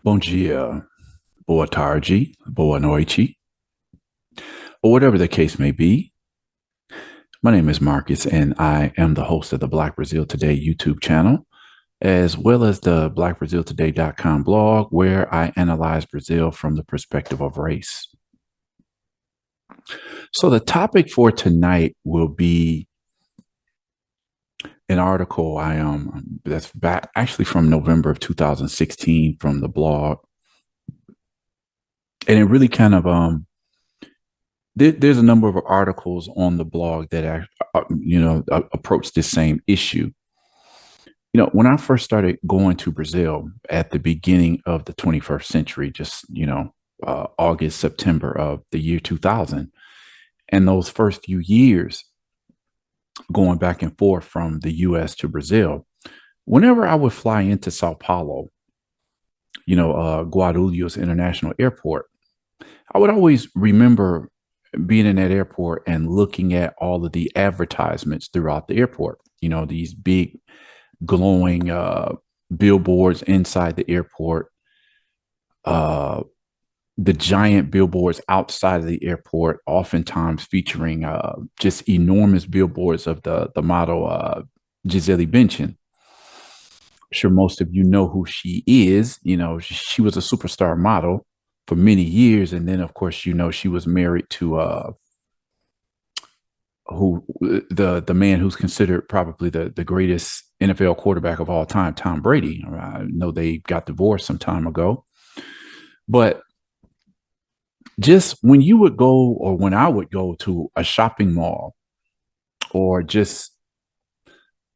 Bom dia, boa tarde, boa noite, or whatever the case may be. My name is Marcus, and I am the host of the Black Brazil Today YouTube channel, as well as the blackbraziltoday.com blog, where I analyze Brazil from the perspective of race. So the topic for tonight will be an article that's back actually from November of 2016 from the blog, and it really kind of there's a number of articles on the blog that approach this same issue. When I first started going to Brazil at the beginning of the 21st century, just August, September of the year 2000, and those first few years going back and forth from the U.S. to Brazil, whenever I would fly into Sao Paulo, Guarulhos International Airport, I would always remember being in that airport and looking at all of the advertisements throughout the airport, these big glowing billboards inside the airport, the giant billboards outside of the airport, oftentimes featuring just enormous billboards of the model Gisele Bündchen. I'm sure most of you know who she is. She was a superstar model for many years, and then of course she was married to the man who's considered probably the greatest NFL quarterback of all time, Tom Brady. I know they got divorced some time ago, but just when you would go, or when I would go to a shopping mall, or just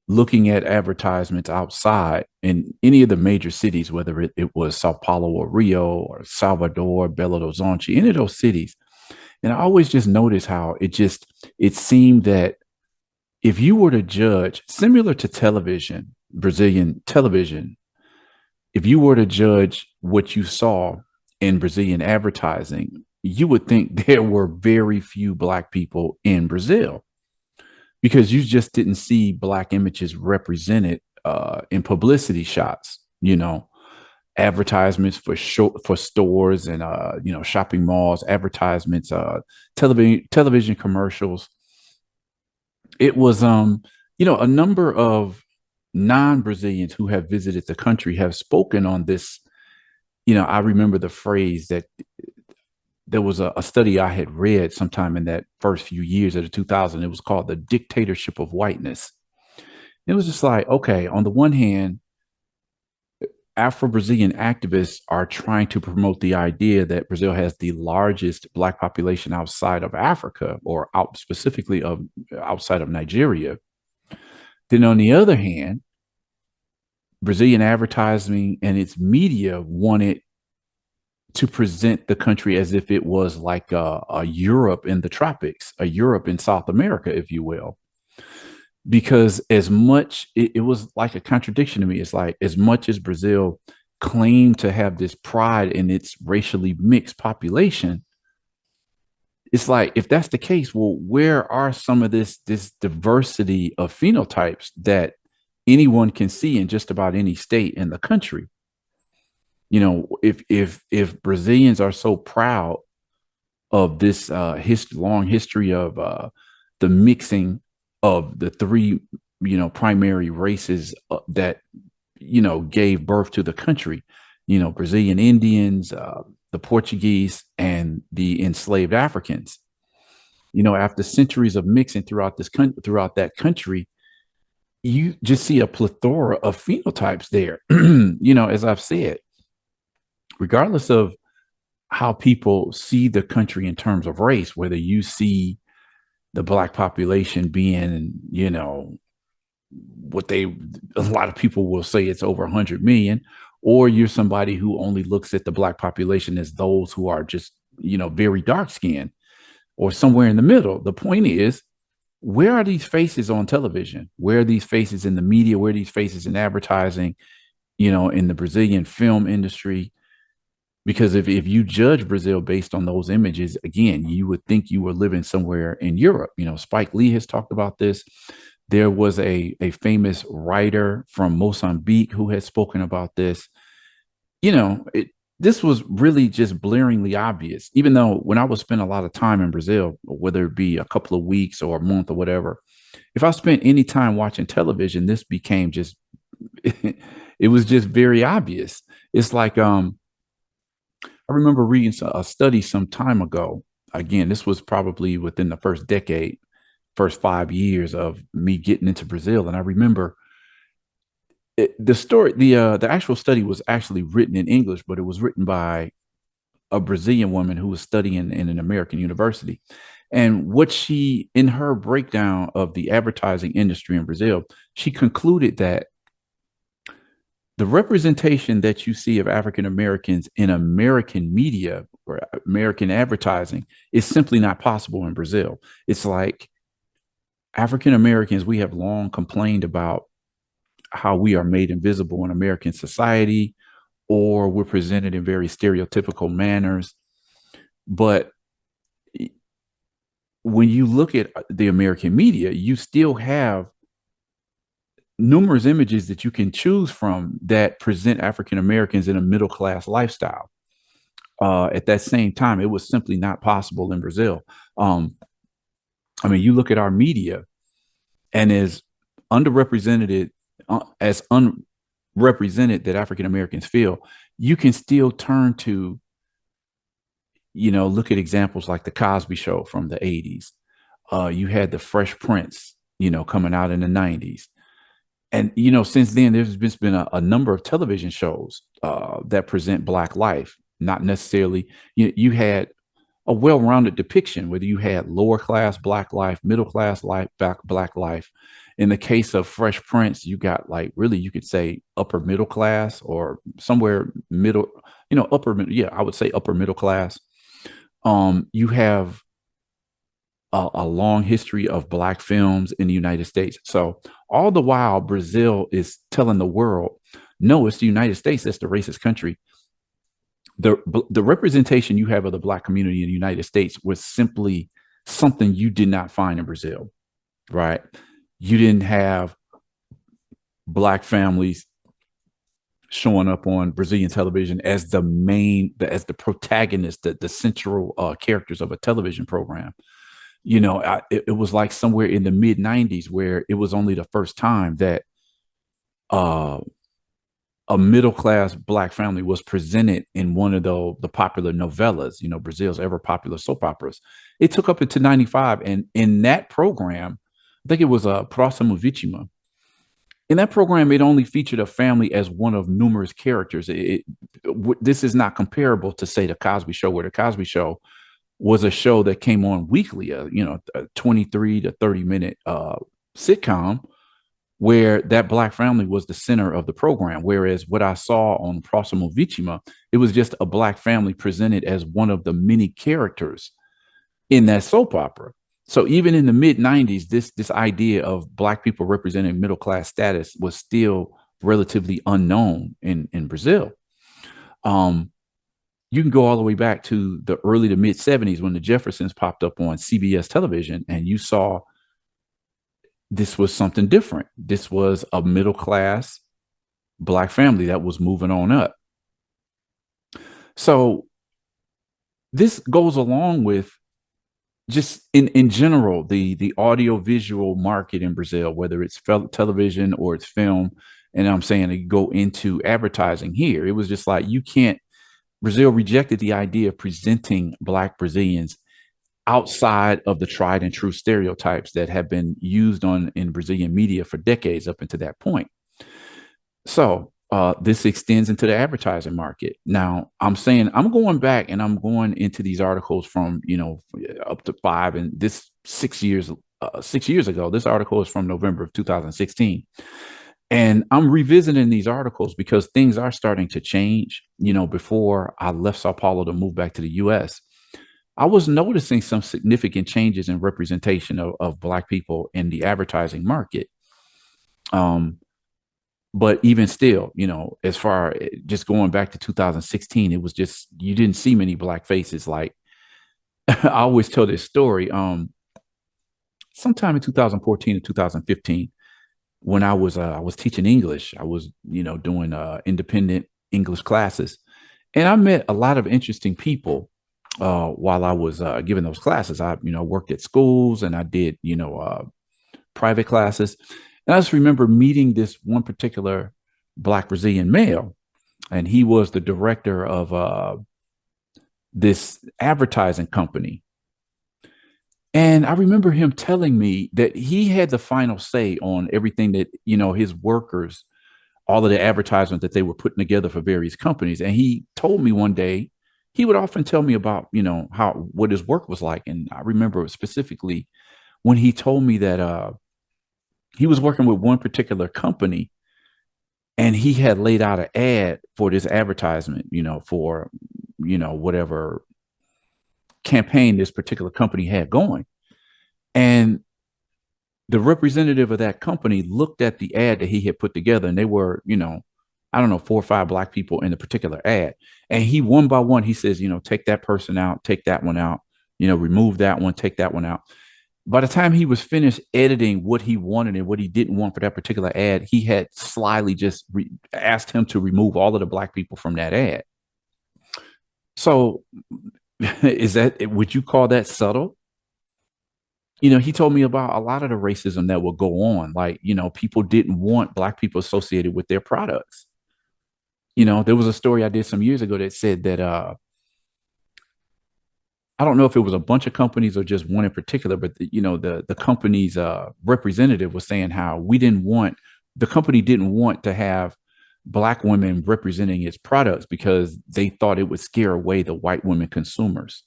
looking at advertisements outside in any of the major cities, whether it was Sao Paulo or Rio or Salvador, Belo Horizonte, any of those cities. And I always just noticed how it seemed that if you were to judge, similar to television, Brazilian television, if you were to judge what you saw in Brazilian advertising, you would think there were very few Black people in Brazil, because you just didn't see Black images represented in publicity shots, advertisements for stores and shopping malls, advertisements, television commercials. It was a number of non-Brazilians who have visited the country have spoken on this. I remember the phrase that there was a study I had read sometime in that first few years of the 2000. It was called the dictatorship of whiteness. It was just like, okay, on the one hand, Afro-Brazilian activists are trying to promote the idea that Brazil has the largest Black population outside of Africa, or specifically outside of Nigeria. Then on the other hand, Brazilian advertising and its media wanted to present the country as if it was like a Europe in the tropics, a Europe in South America, if you will. Because as much, it was like a contradiction to me. It's like, as much as Brazil claimed to have this pride in its racially mixed population, it's like, if that's the case, well, where are some of this diversity of phenotypes that anyone can see in just about any state in the country? If Brazilians are so proud of this long history of the mixing of the three primary races that gave birth to the country, Brazilian Indians, the Portuguese, and the enslaved Africans. After centuries of mixing throughout that country, you just see a plethora of phenotypes there. As I've said, regardless of how people see the country in terms of race, whether you see the Black population being, a lot of people will say it's over 100 million, or you're somebody who only looks at the Black population as those who are just, very dark skinned, or somewhere in the middle. The point is, where are these faces on television? Where are these faces in the media? Where are these faces in advertising, in the Brazilian film industry? Because if you judge Brazil based on those images, again, you would think you were living somewhere in Europe. Spike Lee has talked about this. There was a famous writer from Mozambique who had spoken about this. this was really just blaringly obvious, even though when I would spend a lot of time in Brazil, whether it be a couple of weeks or a month or whatever, if I spent any time watching television, this became just, it was just very obvious. It's like, I remember reading a study some time ago. Again, this was probably within the first decade, first 5 years of me getting into Brazil. And I remember the story, the actual study was actually written in English, but it was written by a Brazilian woman who was studying in an American university. And what she, in her breakdown of the advertising industry in Brazil, she concluded that the representation that you see of African Americans in American media or American advertising is simply not possible in Brazil. It's like African Americans, we have long complained about how we are made invisible in American society, or we're presented in very stereotypical manners. But when you look at the American media, you still have numerous images that you can choose from that present African Americans in a middle class lifestyle. At that same time, it was simply not possible in Brazil. Um, I mean, you look at our media, and as underrepresented as unrepresented that African Americans feel, you can still turn to, look at examples like the Cosby Show from the 80s. You had the Fresh Prince, coming out in the 90s. And, since then, there's just been a number of television shows that present Black life, not necessarily, you had a well-rounded depiction, whether you had lower class Black life, middle class life, Black life. In the case of Fresh Prince, you got like really, you could say upper middle class or somewhere middle, upper, yeah, I would say upper middle class. You have a long history of Black films in the United States. So all the while, Brazil is telling the world, no, it's the United States that's the racist country. The representation you have of the Black community in the United States was simply something you did not find in Brazil, right? You didn't have Black families showing up on Brazilian television as the main, as the protagonist, the central characters of a television program. It was like somewhere in the mid 90s where it was only the first time that uh, a middle class Black family was presented in one of the popular novellas, Brazil's ever popular soap operas. It took up into 95. And in that program, I think it was a Próximo Vítima. In that program, it only featured a family as one of numerous characters. This is not comparable to, say, the Cosby Show, where the Cosby Show was a show that came on weekly, a 23 to 30-minute sitcom where that Black family was the center of the program. Whereas what I saw on Próximo Vítima, it was just a Black family presented as one of the many characters in that soap opera. So even in the mid 90s, this idea of Black people representing middle class status was still relatively unknown in Brazil. You can go all the way back to the early to mid 70s when the Jeffersons popped up on CBS television, and you saw this was something different. This was a middle class Black family that was moving on up. So this goes along with just in general, the audio visual market in Brazil, whether it's television or it's film. And I'm saying to go into advertising here, it was just like, Brazil rejected the idea of presenting Black Brazilians outside of the tried and true stereotypes that have been used in Brazilian media for decades up until that point. So this extends into the advertising market. Now, I'm saying I'm going back and I'm going into these articles from, up to 5 and this 6 years, 6 years ago. This article is from November of 2016. And I'm revisiting these articles because things are starting to change. Before I left Sao Paulo to move back to the US, I was noticing some significant changes in representation of Black people in the advertising market. But even still, as far just going back to 2016, it was just, you didn't see many Black faces. Like I always tell this story. Sometime in 2014 to 2015, when I was teaching English, I was, doing independent English classes. And I met a lot of interesting people while I was giving those classes. I, worked at schools and I did, private classes. And I just remember meeting this one particular Black Brazilian male, and he was the director of this advertising company. And I remember him telling me that he had the final say on everything that, his workers, all of the advertisements that they were putting together for various companies. And he told me one day, he would often tell me about, how what his work was like. And I remember specifically when he told me that he was working with one particular company and he had laid out an ad for this advertisement, for, whatever campaign this particular company had going. And the representative of that company looked at the ad that he had put together, and they were, I don't know, 4 or 5 Black people in the particular ad. And he, one by one, he says, take that person out, take that one out, remove that one, take that one out. By the time he was finished editing what he wanted and what he didn't want for that particular ad, he had slyly just asked him to remove all of the Black people from that ad. So, would you call that subtle? He told me about a lot of the racism that will go on. Like, people didn't want Black people associated with their products. There was a story I did some years ago that said that I don't know if it was a bunch of companies or just one in particular, but the company's representative was saying how the company didn't want to have Black women representing its products because they thought it would scare away the white women consumers.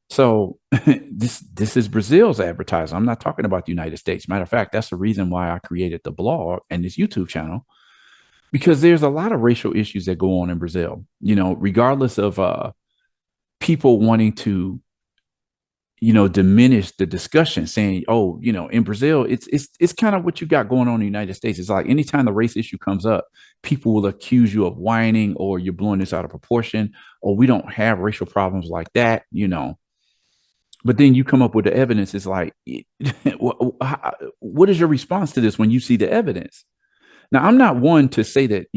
So this is Brazil's advertising. I'm not talking about the United States. Matter of fact, that's the reason why I created the blog and this YouTube channel, because there's a lot of racial issues that go on in Brazil. Regardless of people wanting to, diminish the discussion, saying, "Oh, in Brazil, it's kind of what you got going on in the United States." It's like anytime the race issue comes up, people will accuse you of whining or you're blowing this out of proportion, or we don't have racial problems like that. But then you come up with the evidence. It's like, what is your response to this when you see the evidence? Now, I'm not one to say that,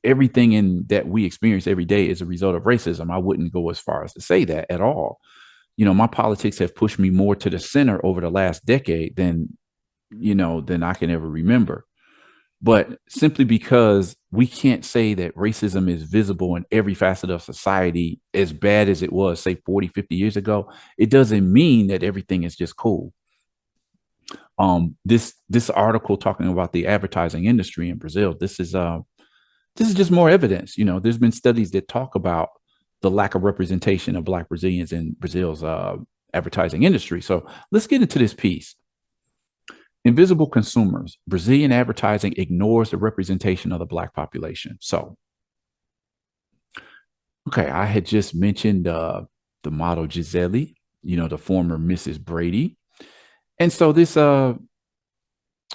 everything in that we experience every day is a result of racism. I wouldn't go as far as to say that at all. My politics have pushed me more to the center over the last decade than I can ever remember. But simply because we can't say that racism is visible in every facet of society as bad as it was, say, 40, 50 years ago, it doesn't mean that everything is just cool. This article talking about the advertising industry in Brazil, this is just more evidence. There's been studies that talk about the lack of representation of Black Brazilians in Brazil's advertising industry. So let's get into this piece. Invisible consumers. Brazilian advertising ignores the representation of the Black population. So, okay, I had just mentioned the model Gisele, the former Mrs. Brady. And so I'm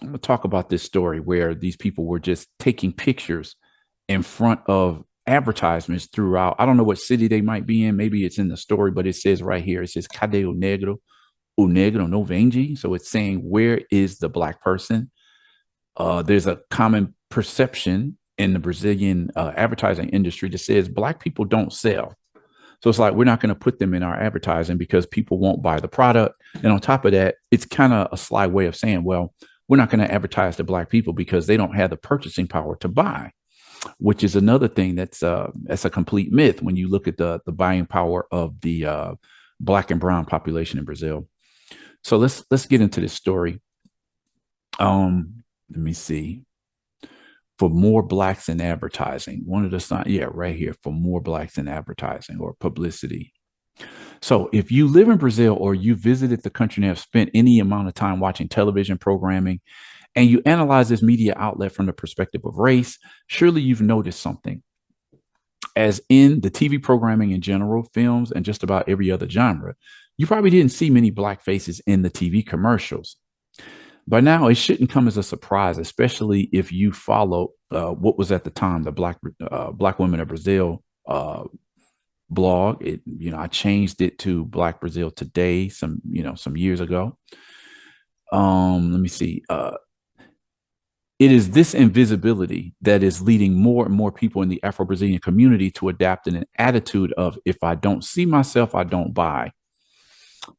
going to talk about this story where these people were just taking pictures in front of advertisements throughout. I don't know what city they might be in. Maybe it's in the story, but it says right here, it says, Cadê o negro? O negro no vende. So it's saying, where is the Black person? There's a common perception in the Brazilian advertising industry that says Black people don't sell. So it's like, we're not going to put them in our advertising because people won't buy the product. And on top of that, it's kind of a sly way of saying, well, we're not going to advertise to Black people because they don't have the purchasing power to buy, which is another thing that's a complete myth when you look at the buying power of the Black and brown population in Brazil. So let's get into this story. Let me see. For more Blacks in advertising, one of the signs, yeah, right here, for more Blacks in advertising or publicity. So if you live in Brazil or you visited the country and have spent any amount of time watching television programming and you analyze this media outlet from the perspective of race, surely you've noticed something. As in the TV programming in general, films, and just about every other genre, you probably didn't see many Black faces in the TV commercials. By now, it shouldn't come as a surprise, especially if you follow what was at the time the Black Women of Brazil blog. I changed it to Black Brazil Today some years ago. Let me see. It is this invisibility that is leading more and more people in the Afro-Brazilian community to adapt an attitude of, if I don't see myself, I don't buy.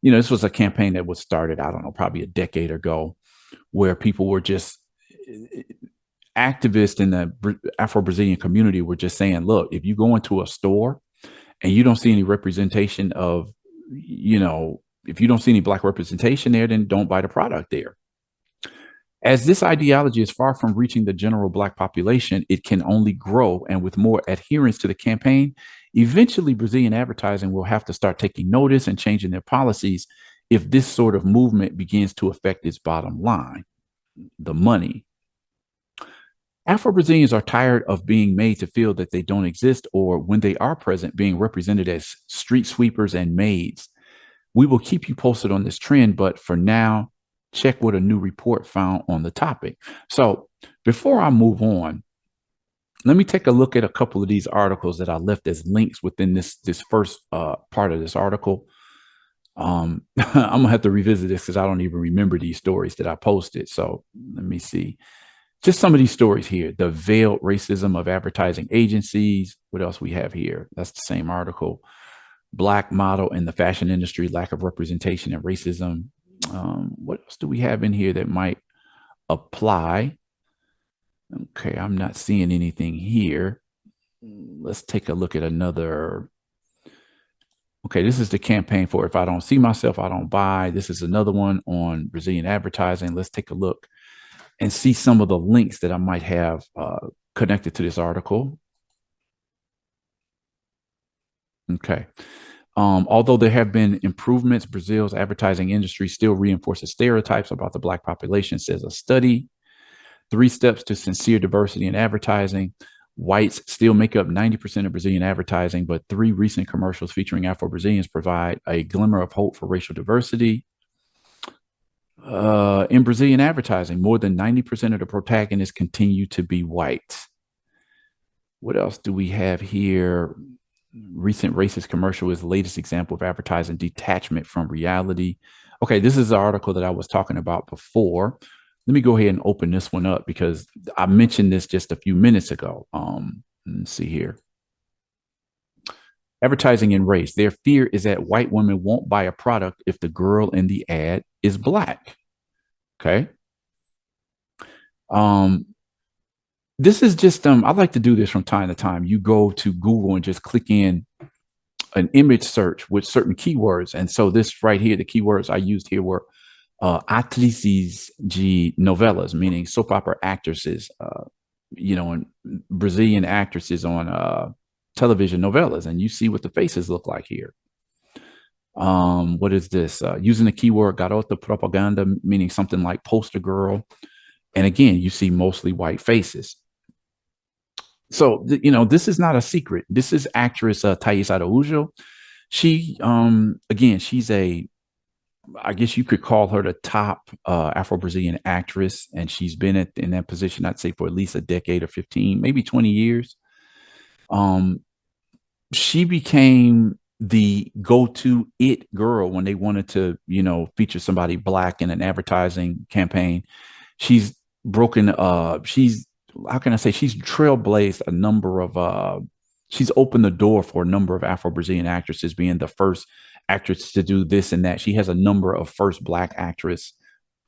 This was a campaign that was started, I don't know, probably a decade ago, where people were just activists in the Afro-Brazilian community were just saying, look, if you go into a store and you don't see any representation of, if you don't see any Black representation there, then don't buy the product there. As this ideology is far from reaching the general Black population, it can only grow. And with more adherence to the campaign, eventually Brazilian advertising will have to start taking notice and changing their policies if this sort of movement begins to affect its bottom line, the money. Afro-Brazilians are tired of being made to feel that they don't exist, or when they are present, being represented as street sweepers and maids. We will keep you posted on this trend, but for now, check what a new report found on the topic. So before I move on, let me take a look at a couple of these articles that I left as links within this first part of this article. I'm gonna have to revisit this because I don't even remember these stories that I posted. So let me see. Just some of these stories here. The veiled racism of advertising agencies. What else we have here? That's the same article. Black model in the fashion industry, lack of representation and racism. What else do we have in here that might apply? Okay, I'm not seeing anything here. Let's take a look at another. Okay, this is the campaign for if I don't see myself, I don't buy. This is another one on Brazilian advertising. Let's take a look and see some of the links that I might have connected to this article. Okay. Although there have been improvements, Brazil's advertising industry still reinforces stereotypes about the Black population, says a study. 3 steps to sincere diversity in advertising. Whites still make up 90% of Brazilian advertising, but 3 recent commercials featuring Afro-Brazilians provide a glimmer of hope for racial diversity. In Brazilian advertising, more than 90% of the protagonists continue to be white. What else do we have here? Recent racist commercial is the latest example of advertising detachment from reality. Okay, this is the article that I was talking about before. Let me go ahead and open this one up because I mentioned this just a few minutes ago. Let's see here. Advertising and race. Their fear is that white women won't buy a product if the girl in the ad is Black. Okay. This is just, I like to do this from time to time. You go to Google and just click in an image search with certain keywords. And so this right here, the keywords I used here were atrizes de novelas, meaning soap opera actresses, and Brazilian actresses on television novelas. And you see what the faces look like here. What is this? Using the keyword garota propaganda, meaning something like poster girl. And again, you see mostly white faces. So, this is not a secret. This is actress Thais Araújo. She, again, she's I guess you could call her the top Afro-Brazilian actress. And she's been in that position, I'd say, for at least a decade or 15, maybe 20 years. She became the go-to it girl when they wanted to, feature somebody Black in an advertising campaign. She's broken, how can I say, she's trailblazed a number of, she's opened the door for a number of Afro-Brazilian actresses, being the first actress to do this and that. She has a number of first Black actress,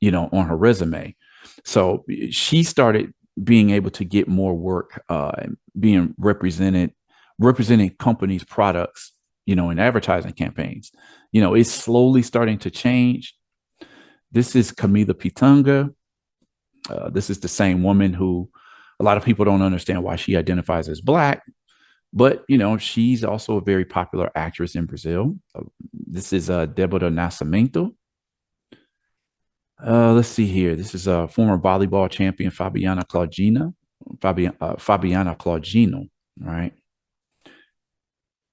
on her resume. So she started being able to get more work, being representing companies' products, in advertising campaigns. It's slowly starting to change. This is Camila Pitanga. This is the same woman who a lot of people don't understand why she identifies as Black, but she's also a very popular actress in Brazil. This is Débora Nascimento. Let's see here. This is a former volleyball champion, Fabiana Claudino. Right?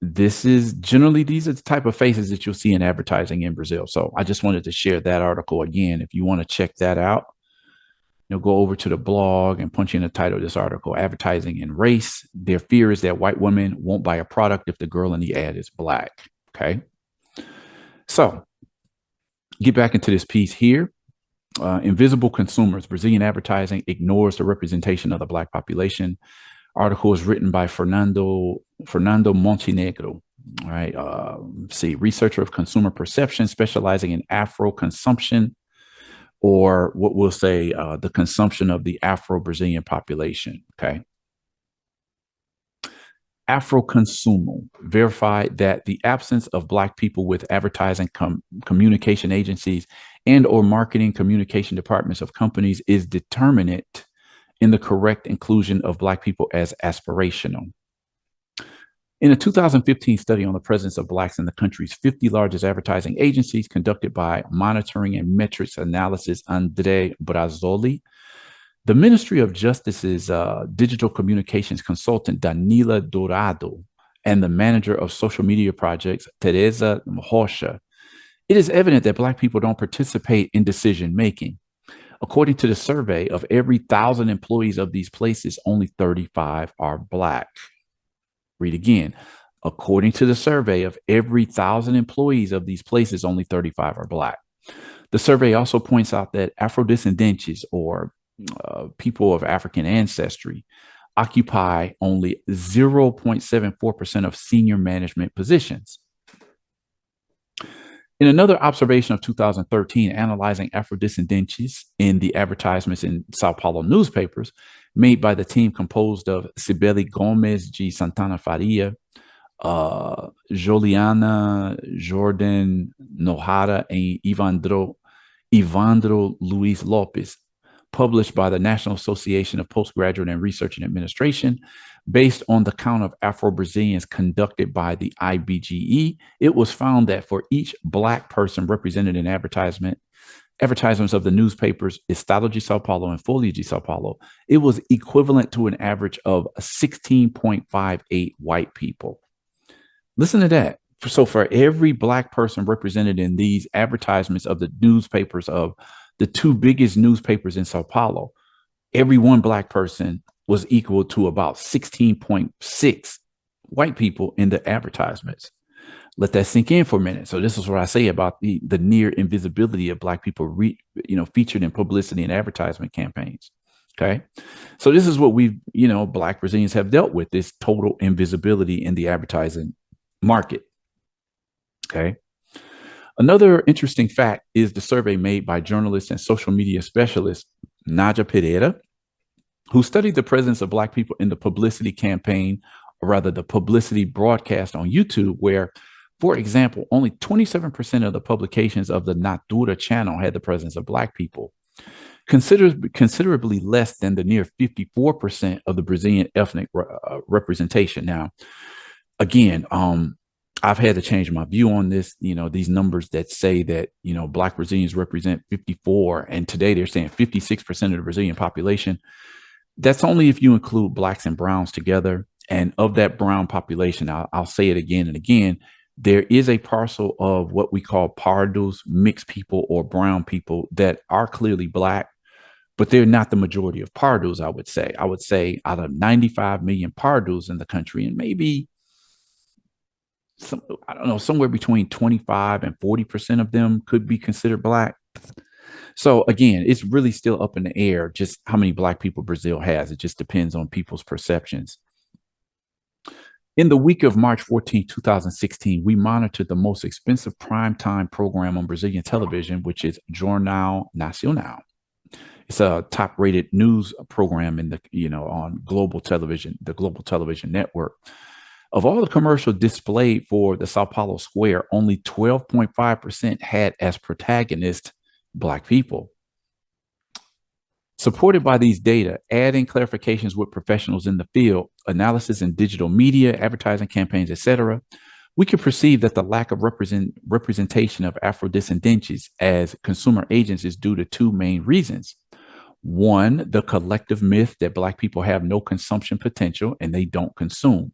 These are the type of faces that you'll see in advertising in Brazil. So I just wanted to share that article again. If you want to check that out, go over to the blog and punch in the title of this article, Advertising and Race. Their fear is that white women won't buy a product if the girl in the ad is Black. Okay. So get back into this piece here. Invisible consumers. Brazilian advertising ignores the representation of the Black population. Article is written by Fernando Montenegro. All right. See, researcher of consumer perception, specializing in Afro consumption, or what we'll say the consumption of the Afro-Brazilian population. Okay. Afro-Consumo verified that the absence of Black people with advertising communication agencies and or marketing communication departments of companies is determinate in the correct inclusion of Black people as aspirational. In a 2015 study on the presence of Blacks in the country's 50 largest advertising agencies conducted by Monitoring and Metrics Analysis Andre Brazzoli, the Ministry of Justice's digital communications consultant, Danila Dourado, and the manager of social media projects, Teresa Rocha, it is evident that Black people don't participate in decision making. According to the survey, of every 1,000 employees of these places, only 35 are Black. Read again. According to the survey, of every 1,000 employees of these places, only 35 are Black. The survey also points out that Afro-Descendentes, or people of African ancestry, occupy only 0.74% of senior management positions. In another observation of 2013, analyzing Afro-Descendentes in the advertisements in Sao Paulo newspapers made by the team composed of Cibele Gomes de Santana Faria, Joliana Jordan Nohara, and Ivandro Luis Lopes, published by the National Association of Postgraduate and Research and Administration, based on the count of Afro-Brazilians conducted by the IBGE, it was found that for each Black person represented in advertisements of the newspapers Estado de Sao Paulo and Folha de Sao Paulo, it was equivalent to an average of 16.58 white people. Listen to that. So for every Black person represented in these advertisements of the newspapers of the two biggest newspapers in Sao Paulo, every one Black person was equal to about 16.6 white people in the advertisements. Let that sink in for a minute. So this is what I say about the near invisibility of Black people, featured in publicity and advertisement campaigns. Okay. So this is what Black Brazilians have dealt with, this total invisibility in the advertising market. Okay. Another interesting fact is the survey made by journalist and social media specialist Naja Pereira, who studied the presence of Black people in the publicity campaign, or rather the publicity broadcast on YouTube, where, for example, only 27% of the publications of the Natura channel had the presence of Black people, considerably less than the near 54% of the Brazilian ethnic representation. Now, again, I've had to change my view on this. These numbers that say that, Black Brazilians represent 54, and today they're saying 56% of the Brazilian population. That's only if you include Blacks and Browns together. And of that brown population, I'll say it again and again, there is a parcel of what we call pardos, mixed people or brown people that are clearly Black, but they're not the majority of pardos, I would say. I would say out of 95 million pardos in the country, and maybe somewhere between 25 and 40% of them could be considered Black. So again, it's really still up in the air just how many Black people Brazil has. It just depends on people's perceptions. In the week of March 14, 2016, we monitored the most expensive primetime program on Brazilian television, which is Jornal Nacional. It's a top-rated news program in on global television, the global television network. Of all the commercials displayed for the Sao Paulo Square, only 12.5% had as protagonists Black people. Supported by these data, adding clarifications with professionals in the field, analysis in digital media, advertising campaigns, etc., we can perceive that the lack of representation of Afro-Descendentes as consumer agents is due to two main reasons. One, the collective myth that Black people have no consumption potential and they don't consume.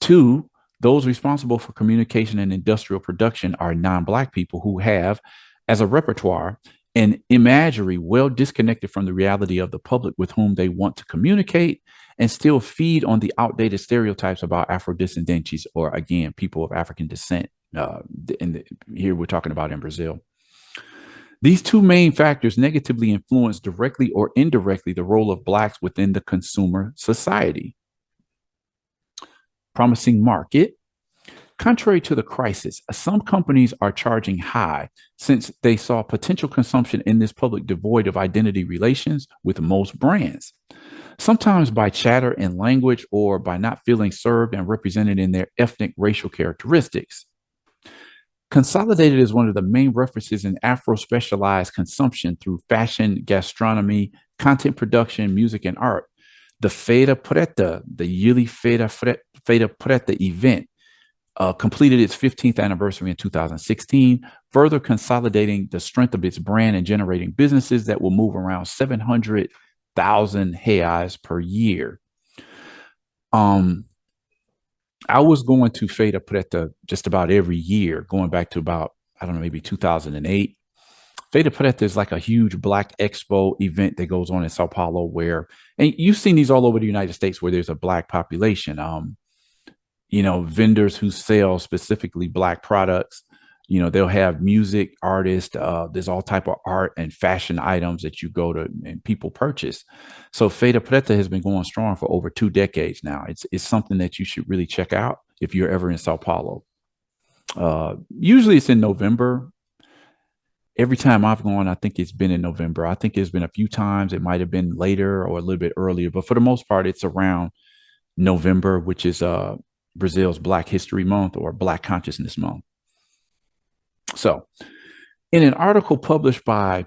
Two, those responsible for communication and industrial production are non-Black people who have, as a repertoire, an imagery well disconnected from the reality of the public with whom they want to communicate, and still feed on the outdated stereotypes about Afro-Descendentes, or again, people of African descent. Here we're talking about in Brazil. These two main factors negatively influence directly or indirectly the role of blacks within the consumer society. Promising market. Contrary to the crisis, some companies are charging high since they saw potential consumption in this public devoid of identity relations with most brands, sometimes by chatter and language or by not feeling served and represented in their ethnic racial characteristics. Consolidated is one of the main references in Afro specialized consumption through fashion, gastronomy, content production, music, and art. The Feira Preta, the yearly Feira Preta event, completed its 15th anniversary in 2016, further consolidating the strength of its brand and generating businesses that will move around 700,000 reais per year. I was going to Feira Preta just about every year, going back to about, I don't know, maybe 2008. Feira Preta is like a huge Black Expo event that goes on in Sao Paulo where, and you've seen these all over the United States where there's a Black population. Vendors who sell specifically Black products. They'll have music artists. There's all type of art and fashion items that you go to and people purchase. So Feira Preta has been going strong for over 2 decades now. It's something that you should really check out if you're ever in Sao Paulo. Usually it's in November. Every time I've gone, I think it's been in November. I think there's been a few times it might have been later or a little bit earlier, but for the most part, it's around November, which is Brazil's Black History Month or Black Consciousness Month. So, in an article published by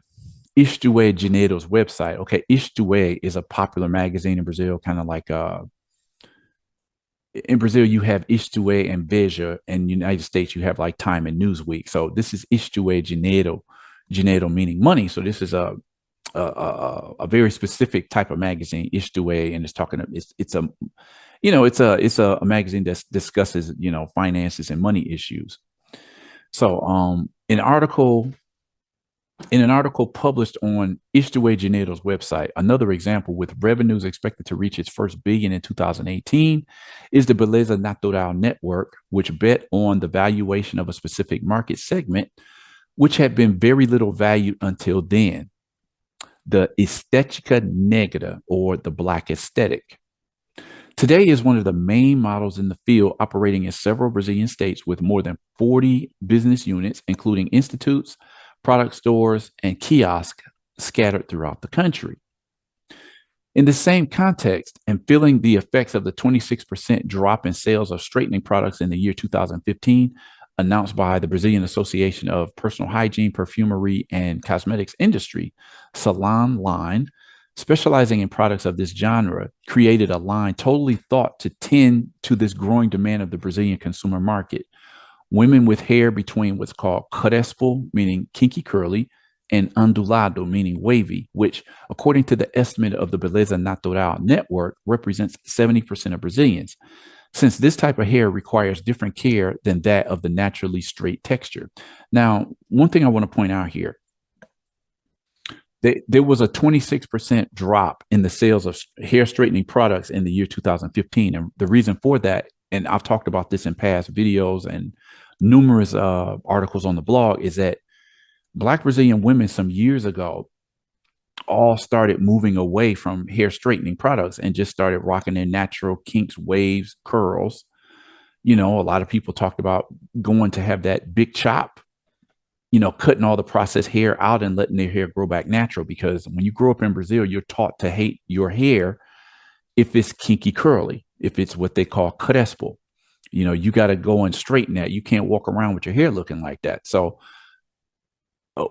Isto É Dinheiro's website, okay, Isto É is a popular magazine in Brazil, kind of like in Brazil, you have Isto É and Veja, and United States, you have like Time and Newsweek. So this is Isto É Dinheiro, Dinheiro meaning money. So this is a very specific type of magazine, Isto É, and it's a magazine that discusses finances and money issues. So in an article published on Isto É Dinheiro's website, another example with revenues expected to reach its first billion in 2018 is the Beleza Natural network, which bet on the valuation of a specific market segment, which had been very little valued until then. The Estética Negra, or the Black aesthetic. Today is one of the main models in the field, operating in several Brazilian states with more than 40 business units, including institutes, product stores, and kiosks scattered throughout the country. In the same context, and feeling the effects of the 26% drop in sales of straightening products in the year 2015, announced by the Brazilian Association of Personal Hygiene, Perfumery, and Cosmetics Industry, Salon Line, specializing in products of this genre, created a line totally thought to tend to this growing demand of the Brazilian consumer market. Women with hair between what's called crespo, meaning kinky curly, and ondulado, meaning wavy, which, according to the estimate of the Beleza Natural network, represents 70% of Brazilians, since this type of hair requires different care than that of the naturally straight texture. Now, one thing I want to point out here, there was a 26% drop in the sales of hair straightening products in the year 2015. And the reason for that, and I've talked about this in past videos and numerous articles on the blog, is that Black Brazilian women some years ago all started moving away from hair straightening products and just started rocking their natural kinks, waves, curls. A lot of people talked about going to have that big chop, cutting all the processed hair out and letting their hair grow back natural. Because when you grow up in Brazil, you're taught to hate your hair if it's kinky curly, if it's what they call crespo. You got to go and straighten that. You can't walk around with your hair looking like that. So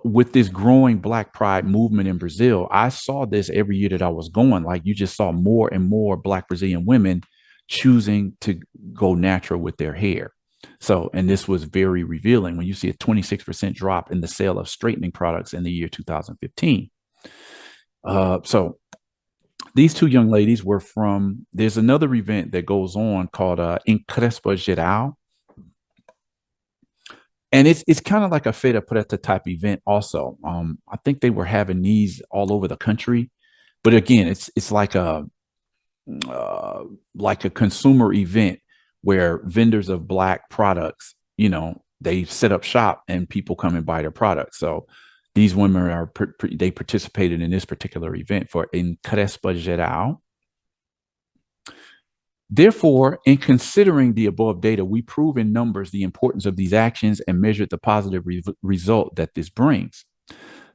with this growing Black pride movement in Brazil, I saw this every year that I was going. Like, you just saw more and more Black Brazilian women choosing to go natural with their hair. So, and this was very revealing when you see a 26% drop in the sale of straightening products in the year 2015. So these two young ladies were from, there's another event that goes on called Encrespa Geral. And it's kind of like a Feira Preta type event also. I think they were having these all over the country. But again, it's like a consumer event where vendors of Black products, they set up shop and people come and buy their products. So These women are they participated in this particular event for Encrespa Geral. Therefore, in considering the above data, we prove in numbers the importance of these actions and measured the positive result that this brings,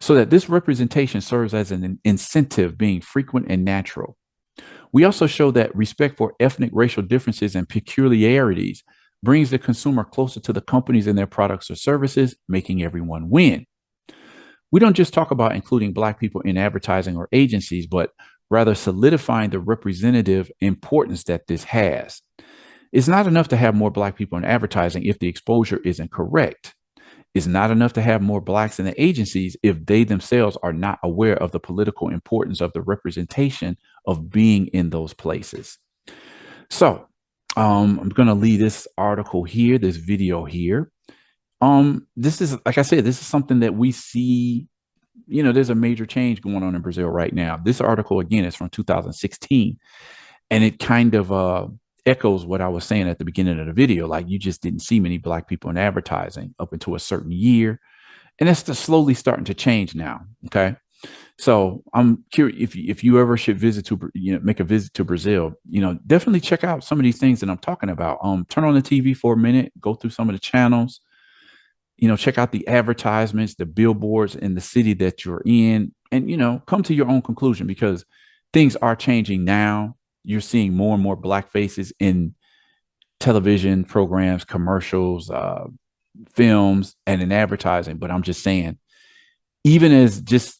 so that this representation serves as an incentive, being frequent and natural. We also show that respect for ethnic, racial differences and peculiarities brings the consumer closer to the companies and their products or services, making everyone win. We don't just talk about including Black people in advertising or agencies, but rather solidifying the representative importance that this has. It's not enough to have more Black people in advertising if the exposure isn't correct. It's not enough to have more Blacks in the agencies if they themselves are not aware of the political importance of the representation of being in those places. So I'm going to leave this article here, this video here. This is, like I said, this is something that we see, there's a major change going on in Brazil right now. This article, again, is from 2016, and it kind of echoes what I was saying at the beginning of the video. Like, you just didn't see many Black people in advertising up until a certain year, and that's just slowly starting to change now. Okay. So I'm curious if you ever should visit to, make a visit to Brazil, definitely check out some of these things that I'm talking about. Turn on the TV for a minute, go through some of the channels, check out the advertisements, the billboards in the city that you're in, and, come to your own conclusion, because things are changing now. You're seeing more and more Black faces in television programs, commercials, films, and in advertising. But I'm just saying, even as just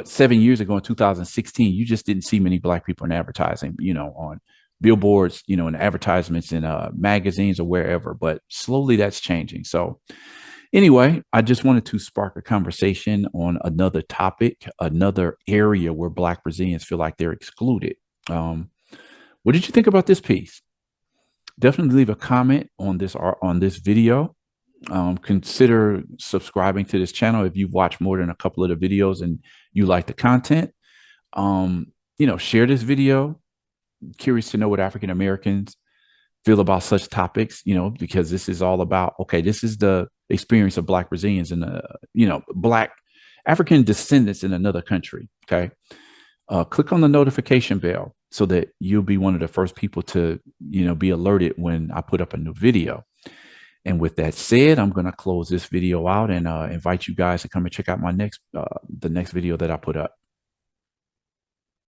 7 years ago in 2016, you just didn't see many Black people in advertising, on billboards, in advertisements in magazines or wherever. But slowly that's changing. So anyway, I just wanted to spark a conversation on another topic, another area where Black Brazilians feel like they're excluded. What did you think about this piece? Definitely leave a comment on this video. Consider subscribing to this channel if you've watched more than a couple of the videos and you like the content. Share this video. Curious to know what African Americans feel about such topics, because this is all about, okay, this is the experience of Black Brazilians and Black African descendants in another country. Okay. Click on the notification bell so that you'll be one of the first people to, be alerted when I put up a new video. And with that said, I'm going to close this video out and invite you guys to come and check out my the next video that I put up.